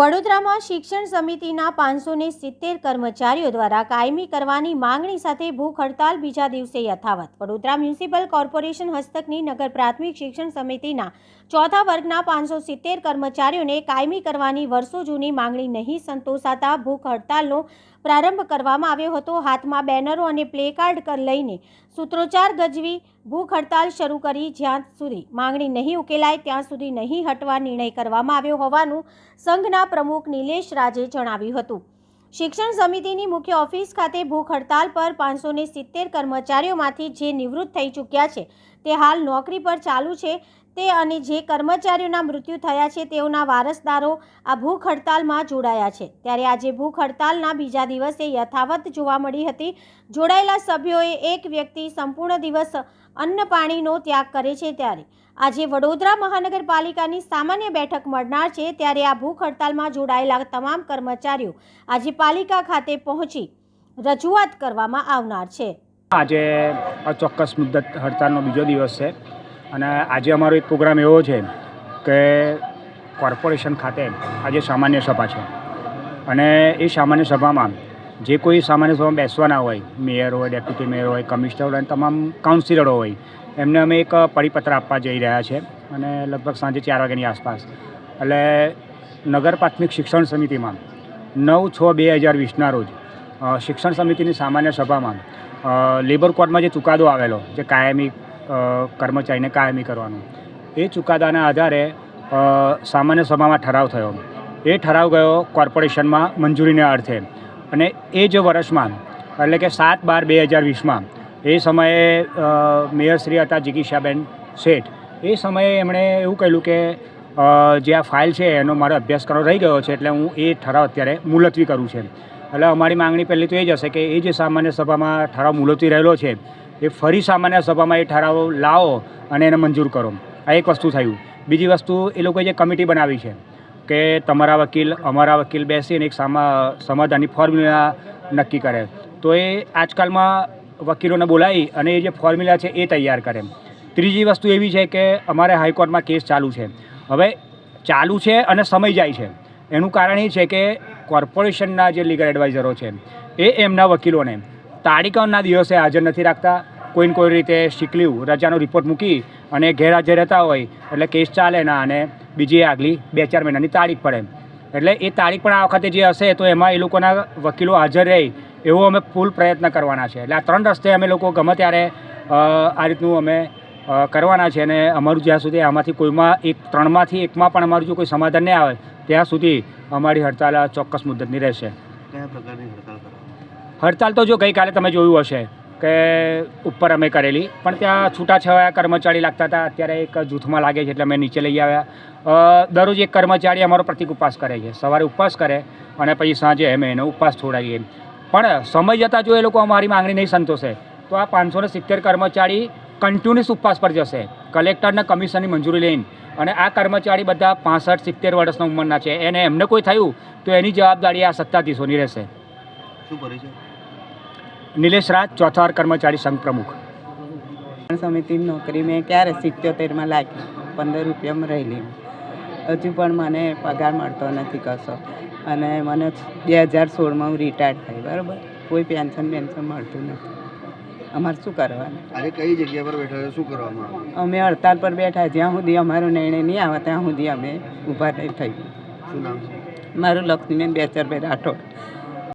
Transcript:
વડોદરામાં શિક્ષણ સમિતિના 570 કર્મચારીઓ દ્વારા કાયમી કરવાની માંગણી સાથે ભૂખ હડતાલ બીજા દિવસે યથાવત। વડોદરા મ્યુનિસિપલ કોર્પોરેશન હસ્તકની નગર પ્રાથમિક શિક્ષણ સમિતિના ચોથા વર્ગના 570 કર્મચારીઓને કાયમી કરવાની વર્ષો જૂની માંગણી નહીં સંતોષાતા ભૂખ હડતાલનો પ્રારંભ કરવામાં આવ્યો હતો। હાથમાં બેનરો અને પ્લેકાર્ડ લઈને સૂત્રોચ્ચાર ગજવી ભૂખ હડતાલ શરૂ કરી જ્યાં સુધી માંગણી નહીં ઉકેલાય ત્યાં સુધી નહીં હટવા નિર્ણય કરવામાં આવ્યો હોવાનું સંઘના પ્રમુખ નિલેશ રાજે જણાવ્યું હતું। શિક્ષણ સમિતિની મુખ્ય ઓફિસ ખાતે ભૂખ હડતાલ પર 570 કર્મચારીઓમાંથી જે નિવૃત્ત થઈ ચૂક્યા છે તે હાલ નોકરી પર ચાલુ છે તે અને જે કર્મચારીઓના મૃત્યુ થયા છે તેઓના વારસદારો આ ભૂખ હડતાલમાં જોડાયા છે। ત્યારે આજે ભૂખ હડતાલના બીજા દિવસે યથાવત જોવા મળી હતી। જોડાયેલા સભ્યોએ એક વ્યક્તિ સંપૂર્ણ દિવસ અન્ન પાણીનો ત્યાગ કરે છે ત્યારે આજે વડોદરા મહાનગરપાલિકાની સામાન્ય બેઠક મળનાર છે ત્યારે આ ભૂખ હડતાલમાં જોડાયેલા તમામ કર્મચારીઓ આજે પાલિકા ખાતે પહોંચી રજૂઆત કરવામાં આવનાર છે। આજે અચોક્કસ મુદ્દત હડતાલનો બીજો દિવસ છે અને આજે અમારો એક પ્રોગ્રામ એવો છે કે કોર્પોરેશન ખાતે આજે સામાન્ય સભા છે અને એ સામાન્ય સભામાં જે કોઈ સામાન્ય સભામાં બેસવાના હોય, મેયર હોય, ડેપ્યુટી મેયર હોય, કમિશનર હોય, તમામ કાઉન્સિલરો હોય, એમને અમે એક પરિપત્ર આપવા જઈ રહ્યા છે અને લગભગ સાંજે 4 વાગ્યાની આસપાસ। એટલે નગર પ્રાથમિક શિક્ષણ સમિતિમાં 9/6/2020ના રોજ શિક્ષણ સમિતિની સામાન્ય સભામાં લેબર કોર્ટમાં જે ચુકાદો આવેલો જે કાયમી કર્મચારીને કાયમી કરવાનો, એ ચુકાદાના આધારે સામાન્ય સભામાં ઠરાવ થયો। એ ઠરાવ ગયો કોર્પોરેશનમાં મંજૂરીના અર્થે અને એ જ વર્ષમાં એટલે કે 7/12/2020માં એ સમયે મેયરશ્રી હતા જિગીશાબેન શેઠ, એ સમયે એમણે એવું કહ્યું કે જે આ ફાઇલ છે એનો મારો અભ્યાસ કરવાનો રહી ગયો છે એટલે હું એ ઠરાવ અત્યારે મુલતવી કરું છે। એટલે અમારી માંગણી પહેલી તો એ જ હશે કે એ જે સામાન્ય સભામાં ઠરાવ મુલતવી રહેલો છે એ ફરી સામાન્ય સભામાં એ ઠરાવ લાવો અને એને મંજૂર કરો। આ એક વસ્તુ થયું। બીજી વસ્તુ, એ લોકોએ જે કમિટી બનાવી છે કે તમારા વકીલ અમારા વકીલ બેસીને એક સમાધાનની ફોર્મ્યુલા નક્કી કરે, તો એ આજકાલમાં વકીલોને બોલાવી અને એ જે ફોર્મ્યુલા છે એ તૈયાર કરે। ત્રીજી વસ્તુ એવી છે કે અમારે હાઈકોર્ટમાં કેસ ચાલુ છે, હવે ચાલુ છે અને સમય જાય છે, એનું કારણ એ છે કે કોર્પોરેશનના જે લીગલ એડવાઇઝરો છે એ એમના વકીલોને તારીખના દિવસે હાજર નથી રાખતા। કોઈને કોઈ રીતે શીખલ્યું રજાનો રિપોર્ટ મૂકી અને ગેરહાજર રહેતા હોય એટલે કેસ ચાલે ના અને બીજી આગલી 2-4 મહિનાની તારીખ પડે। એટલે એ તારીખ પણ આ વખતે જે હશે તો એમાં એ લોકોના વકીલો હાજર રહે એવો અમે ફૂલ પ્રયત્ન કરવાના છે। એટલે આ 3 રસ્તે અમે લોકો ગમે ત્યારે આ રીતનું અમે કરવાના છે અને અમારું જ્યાં સુધી આમાંથી કોઈમાં એક 3માંથી એકમાં પણ અમારું જો કોઈ સમાધાન નહીં આવે ત્યાં સુધી અમારી હડતાલ ચોક્કસ મુદ્દતની રહેશે। કયા પ્રકારની હડતાલ કરવાની? હડતાલ તો જો ગઈકાલે તમે જોયું હશે કે ઉપર અમે કરેલી, પણ ત્યાં છૂટાછવાયા કર્મચારી લાગતા હતા, અત્યારે એક જૂથમાં લાગે છે એટલે અમે નીચે લઈ આવ્યા। દરરોજ એક કર્મચારી અમારો પ્રતિક ઉપવાસ કરે છે, સવારે ઉપવાસ કરે અને પછી સાંજે અમે એનો ઉપવાસ છોડાવીએ। પણ સમય જતાં જો એ લોકો અમારી માંગણી નહીં સંતોષે તો આ 570 કર્મચારી કન્ટિન્યુઅસ ઉપવાસ પર જશે કલેક્ટરના કમિશનની મંજૂરી લઈને। અને આ કર્મચારી બધા 65-70 વર્ષના ઉંમરના છે, એને એમને કોઈ થયું તો એની જવાબદારી આ સત્તાધીશોની રહેશે। શું પરિચય? નિલેશ રાજ, ચોથા વર્ગ કર્મચારી સંઘ પ્રમુખ। સમિતિની નોકરી મેં ક્યારે 77માં લાગી, 15 રૂપિયામાં રહેલી, હજુ પણ મને પગાર મળતો નથી કશો અને મને 2016માં હું રિટાયર્ડ થઈ, બરાબર, કોઈ પેન્શન મળતું નથી। અમારે શું કરવાનું? આજે કઈ જગ્યા પર બેઠા છો? શું કરવામાં આવે? અમે હડતાલ પર બેઠા, જ્યાં સુધી અમારો નિર્ણય નહીં આવે ત્યાં સુધી અમે ઊભા નહીં થઈ। શું નામ છે? મારું લક્ષ્મીબેન બેચરભાઈ રાઠોડ।